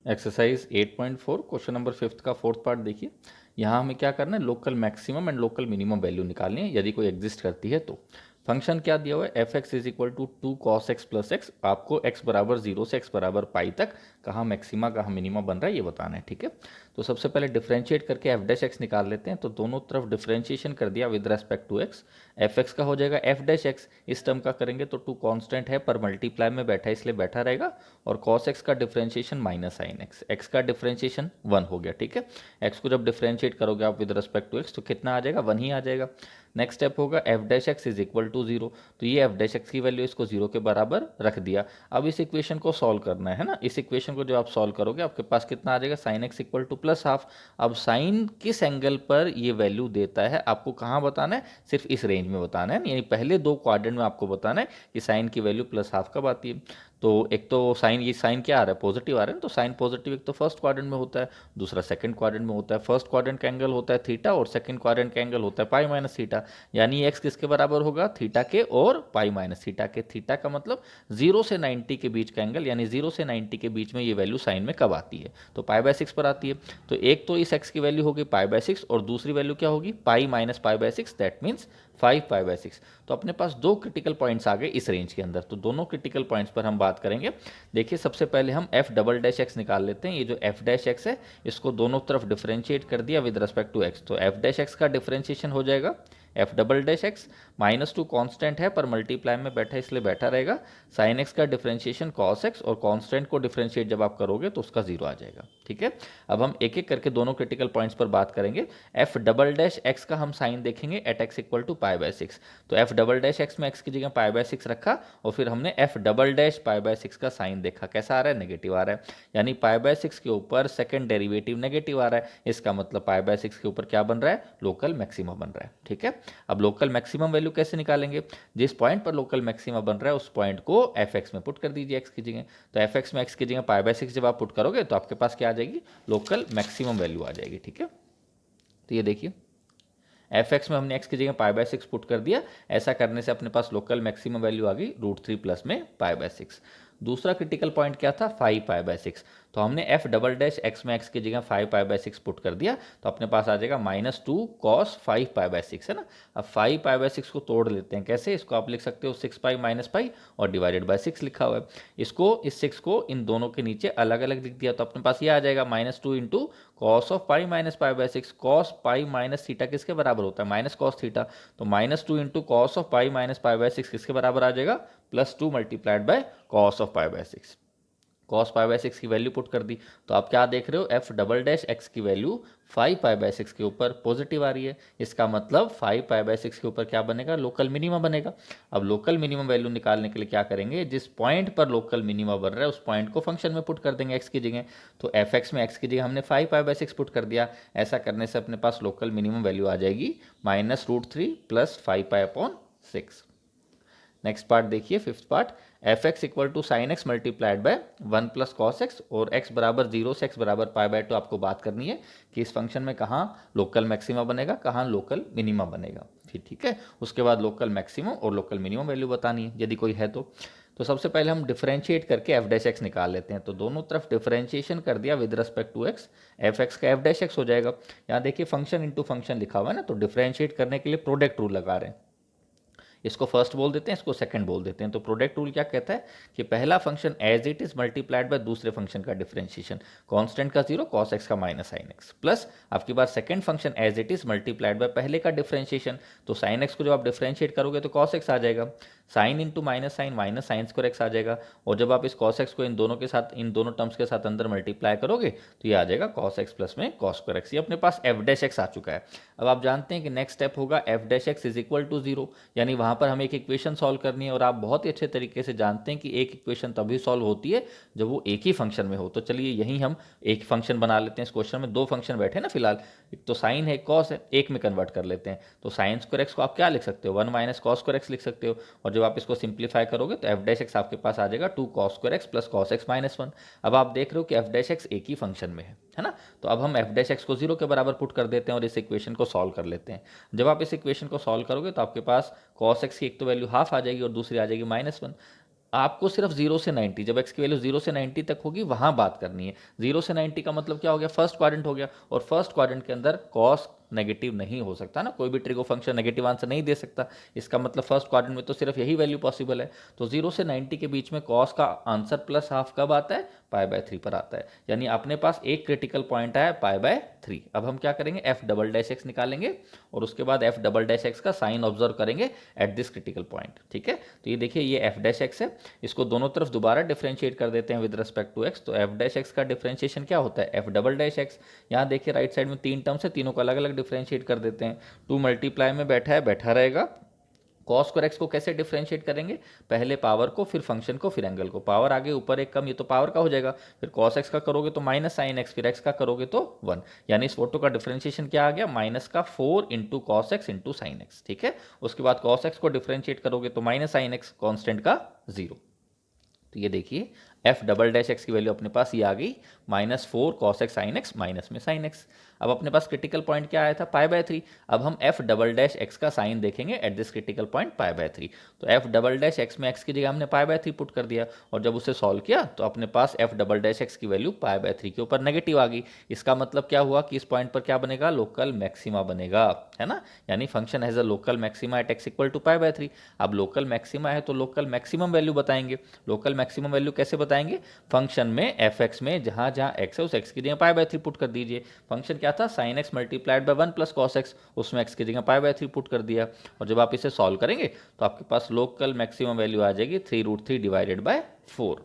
Exercise 8.4 question number 5 का fourth part देखिए। यहाँ हमें क्या करना है, local maximum and local minimum value निकालनी है यदि कोई एग्जिस्ट करती है तो। फंक्शन क्या दिया हुआ है, f x is equal to 2 cos x plus x. आपको x बराबर 0 से x बराबर पाई तक कहाँ मैक्सिमा कहाँ मिनिमा बन रहा है ये बताना है, ठीक है। तो सबसे पहले डिफरेंशिएट करके एफ डैश एक्स निकाल लेते हैं। तो दोनों तरफ डिफरेंशिएशन कर दिया with respect to x. F x का हो जाएगा एफ डैश एक्स, इस टर्म का करेंगे तो 2 कांस्टेंट है पर मल्टीप्लाई में बैठा है इसलिए बैठा रहेगा। और cos x का differentiation minus sine x, x का डिफरेंशिएशन 1 हो गया, ठीक है। एक्स को जब डिफरेंशिएट करोगे आप विद रिस्पेक्ट टू एक्स तो कितना आ जाएगा, 1 ही आ जाएगा। नेक्स्ट स्टेप होगा f dash x is equal to 0। तो ये एफ डैश एक्स की वैल्यू इसको 0 के बराबर रख दिया। अब इस इक्वेशन को सॉल्व करना है ना। इस इक्वेशन को जो आप सॉल्व करोगे आपके पास कितना आ जाएगा, sine x equal two plus half. अब साइन किस एंगल पर ये वैल्यू देता है आपको कहाँ बताना है, सिर्फ इस रेंज में बताना है, यानी पहले दो क्वाड्रेंट में आपको बताना है कि साइन की वैल्यू प्लस हाफ कब आती है। तो एक तो साइन, ये साइन क्या आ रहा है, पॉजिटिव आ रहा है, तो साइन पॉजिटिव एक तो फर्स्ट क्वाड्रेंट में होता है, दूसरा सेकंड क्वाड्रेंट में होता है। फर्स्ट क्वाड्रेंट का एंगल होता है थीटा और सेकंड क्वाड्रेंट का एंगल होता है पाई माइनस थीटा। यानी एक्स किसके बराबर होगा, थीटा के और पाई माइनस थीटा के। थीटा का मतलब 0 से 90 के बीच का एंगल, यानी 0 से 90 के बीच में ये वैल्यू साइन में कब आती है, तो पाई बाय 6 पर आती है। तो एक तो इस एक्स की वैल्यू होगी पाई बाय 6 और दूसरी वैल्यू क्या होगी, pi minus pi by 6, that means 5 pi by 6। तो अपने पास दो क्रिटिकल पॉइंट्स आ गए इस रेंज के अंदर। तो दोनों क्रिटिकल पॉइंट्स पर हम बात करेंगे। देखिए सबसे पहले हम एफ डबल डैश एक्स निकाल लेते हैं। ये जो एफ डैश एक्स है इसको दोनों तरफ डिफरेंशिएट कर दिया विद रिस्पेक्ट टू एक्स। तो एफ डैश एक्स का डिफरेंशिएशन हो जाएगा F double dash x, -2 constant है पर मल्टीप्लाई में बैठा इसलिए बैठा रहेगा। साइन एक्स का डिफरेंशिएशन कॉस एक्स, और कांस्टेंट को डिफरेंशिएट जब आप करोगे तो उसका 0 आ जाएगा, ठीक है। अब हम एक एक करके दोनों क्रिटिकल पॉइंट्स पर बात करेंगे। एफ डबल डैश एक्स का हम साइन देखेंगे at x equal to pi by 6। तो एफ डबल डैश एक्स में एक्स की जगह पाई बाय 6 रखा और फिर हमने f double dash pi by 6 का साइन देखा, कैसा आ रहा है, नेगेटिव आ रहा है। यानी पाई बाय 6 के ऊपर सेकंड डेरिवेटिव नेगेटिव आ रहा है, इसका मतलब पाई बाय 6 के ऊपर क्या बन रहा है, लोकल मैक्सिमा बन रहा है, ठीक है। अब लोकल मैक्सिमम वैल्यू कैसे निकालेंगे, जिस पॉइंट पर लोकल मैक्सिमा बन रहा है उस पॉइंट को एफ एक्स में पुट कर दीजिए एक्स की जगह। तो एफ एक्स में एक्स की जगह पाई बाय 6 जब आप पुट करोगे तो आपके पास क्या आ जाएगी, लोकल मैक्सिमम वैल्यू आ जाएगी, ठीक है। तो ये देखिए एफ एक्स में हमने एक्स की जगह पाई बाय 6 पुट कर दिया। ऐसा करने से अपने पास लोकल मैक्सिमम वैल्यू आ गई √3 प्लस में पाई बाय 6। दूसरा क्रिटिकल पॉइंट क्या था, 5 पाई बाय 6। तो हमने एफ डबल डैश एक्स में एक्स की जगह 5 पाई बाय 6 पुट कर दिया तो अपने पास आ जाएगा -2 cos 5 पाई बाय 6, है ना। अब 5 पाई बाय 6 को तोड़ लेते हैं, कैसे, इसको आप लिख सकते हो 6 पाई माइनस पाई और डिवाइडेड बाय 6 लिखा हुआ है। इसको इस 6 को इन दोनों के नीचे अलग अलग लिख दिया तो अपने पास ये आ जाएगा -2 into cos of pi minus pi by 6। Cos pi minus theta किसके बराबर होता है, माइनस कॉस थीटा। तो -2 into cos of pi minus pi by 6 किसके बराबर आ जाएगा, +2 multiplied by cos of pi by 6। Cos pi by 6 की वैल्यू पुट कर दी तो आप क्या देख रहे हो, एफ डबल डैश एक्स की वैल्यू 5 पाई बाय 6 के ऊपर पॉजिटिव आ रही है। इसका मतलब 5 पाई बाय 6 के ऊपर क्या बनेगा, लोकल मिनिमम बनेगा। अब लोकल मिनिमम वैल्यू निकालने के लिए क्या करेंगे, जिस पॉइंट पर लोकल मिनिमम बन रहा है उस पॉइंट को फंक्शन में पुट कर देंगे एक्स की जगह। तो एफ एक्स में एक्स की जगह हमने 5 पाई बाय 6 पुट कर दिया। ऐसा करने से अपने पास लोकल मिनिमम वैल्यू आ जाएगी -√3 plus 5 pi upon 6। Next part देखिए, fifth part, f x equal to sine x multiplied by 1 plus cos x और एक्स बराबर 0 से एक्स बराबर पाई बाय 2 आपको बात करनी है कि इस फंक्शन में कहाँ लोकल मैक्सिमा बनेगा, कहाँ लोकल मिनिमा बनेगा, फिर ठीक है। उसके बाद लोकल मैक्सिमम और लोकल मिनिमम वैल्यू बतानी है यदि कोई है तो सबसे पहले हम डिफरेंशिएट करके एफ डैश एक्स निकाल लेते हैं। तो दोनों तरफ डिफरेंशिएशन कर दिया with respect to x, f x का एफ डैश एक्स हो जाएगा। यहाँ देखिए फंक्शन इंटू फंक्शन लिखा हुआ है ना, तो डिफरेंशिएट करने के लिए प्रोडक्ट रूल लगा रहे हैं। इसको फर्स्ट बोल देते हैं, इसको सेकंड बोल देते हैं। तो प्रोडक्ट रूल क्या कहता है कि पहला function as it is multiplied by दूसरे फंक्शन का डिफरेंशिएशन, कांस्टेंट का 0 cos x का माइनस साइन एक्स, प्लस आपके पास second function as it is multiplied by पहले का डिफरेंशिएशन। तो साइन एक्स को जब आप डिफरेंशिएट करोगे तो cos x आ जाएगा, sine into minus sine square x आ जाएगा। और जब आप इस cos x को इन दोनों के साथ, इन दोनों टर्म्स के साथ अंदर मल्टीप्लाई करोगे तो ये आ जाएगा cos x प्लस में cos स्क्वायर एक्स। ये अपने पास एफ डैश एक्स आ चुका है। अब आप जानते हैं कि नेक्स्ट स्टेप होगा f dash x is equal to 0, यानी वहां पर हमें एक इक्वेशन सॉल्व करनी है। और आप बहुत ही अच्छे तरीके से जानते हैं कि एक इक्वेशन तभी सॉल्व होती है जब वो एक ही फंक्शन में हो। तो चलिए यहीं हम एक फंक्शन बना लेते हैं। इस क्वेश्चन में दो फंक्शन बैठे ना फिलहाल, एक तो साइन है, कॉस है, एक में कन्वर्ट कर लेते हैं। तो साइन स्क्वायर एक्स को आप क्या लिख सकते हो, 1 माइनस कॉस स्क्वायर एक्स लिख सकते हो। और जब आप इसको सिंप्लीफाई करोगे तो एफ डैश एक्स आपके पास आ जाएगा 2 cos square x plus cos x minus 1। अब आप देख रहे हो कि एफ डैश एक्स एक ही फंक्शन में है ना। तो अब हम एफ डैश एक्स को 0 के बराबर पुट कर देते हैं और इस इक्वेशन को सॉल्व कर लेते हैं। जब आप इस इक्वेशन को सॉल्व करोगे तो आपके पास cos x की एक तो वैल्यू हाफ आ जाएगी और दूसरी आ जाएगी -1। आपको सिर्फ 0 से 90, जब x की वैल्यू 0 से 90 तक होगी वहां बात करनी है। 0 से 90 का मतलब क्या हो गया, फर्स्ट क्वाड्रेंट हो गया, और फर्स्ट क्वाड्रेंट के अंदर कॉस नेगेटिव नहीं हो सकता ना, कोई भी ट्रिगो फंक्शन नेगेटिव आंसर नहीं दे सकता। इसका मतलब फर्स्ट क्वाड्रेंट में तो सिर्फ यही वैल्यू पॉसिबल है। तो 0 से 90 के बीच में कॉस का आंसर प्लस हाफ कब आता है, π/3 पर आता है। यानी अपने पास एक क्रिटिकल पॉइंट आया π/3। अब हम क्या करेंगे, f डबल डैश एक्स निकालेंगे और उसके बाद f डबल डैश एक्स का साइन ऑब्जर्व करेंगे एट दिस क्रिटिकल पॉइंट। ठीक है, तो ये देखिए ये f डैश एक्स है, इसको दोनों तरफ दोबारा डिफरेंशिएट कर देते हैं विद रिस्पेक्ट टू x। तो f डैश एक्स का डिफरेंशिएशन क्या होता है, f डबल डैश एक्स। यहाँ देखिए राइट साइड में 3 टर्म्स है, तीनों को अलग अलग डिफरेंशिएट कर देते हैं। 2 मल्टीप्लाई में बैठा है, बैठा रहेगा। कॉस और एक्स को कैसे डिफरेंशिएट करेंगे, पहले पावर को, फिर फंक्शन को, फिर एंगल को। पावर आगे ऊपर एक कम, ये तो पावर का हो जाएगा। फिर कॉस एक्स का करोगे तो माइनस साइन एक्स, फिर एक्स का करोगे तो 1। यानी इस फोटो का डिफरेंशिएशन क्या आ गया, माइनस का 4 into cos x into sine x. ठीक है, उसके बाद कॉस एक्स को डिफरेंशिएट करोगे तो माइनस साइन एक्स, कॉन्स्टेंट का 0। तो ये देखिए f डबल डैश एक्स की वैल्यू अपने पास ये आ गई -4 cos x sin x, minus में sin x। अब अपने पास क्रिटिकल पॉइंट क्या आया था, π/3। अब हम f डबल डैश एक्स का साइन देखेंगे एट दिस क्रिटिकल पॉइंट π/3। तो f डबल डैश एक्स में x की जगह हमने π/3 पुट कर दिया, और जब उसे सॉल्व किया तो अपने पास f डबल डैश एक्स की वैल्यू π/3 के ऊपर नेगेटिव आ गई। इसका मतलब क्या हुआ कि इस पॉइंट पर क्या बनेगा, लोकल मैक्सिमा बनेगा, है ना। यानी function has a local maxima at x equal to π/3। अब लोकल मैक्सिमा है तो लोकल मैक्सिमम वैल्यू बताएंगे। लोकल मैक्सिमम वैल्यू कैसे बताएंगे, फंक्शन में एफ एक्स में जहां जहां एक्स है उस एक्स की जगह π/3 पुट कर दीजिए। फंक्शन क्या था, sign x multiplied by 1 plus cos x, उसमें एक्स की जगह π/3 पुट कर दिया। और जब आप इसे सॉल्व करेंगे तो आपके पास लोकल मैक्सिमम वैल्यू आ जाएगी 3√3 डिवाइडेड बाय 4।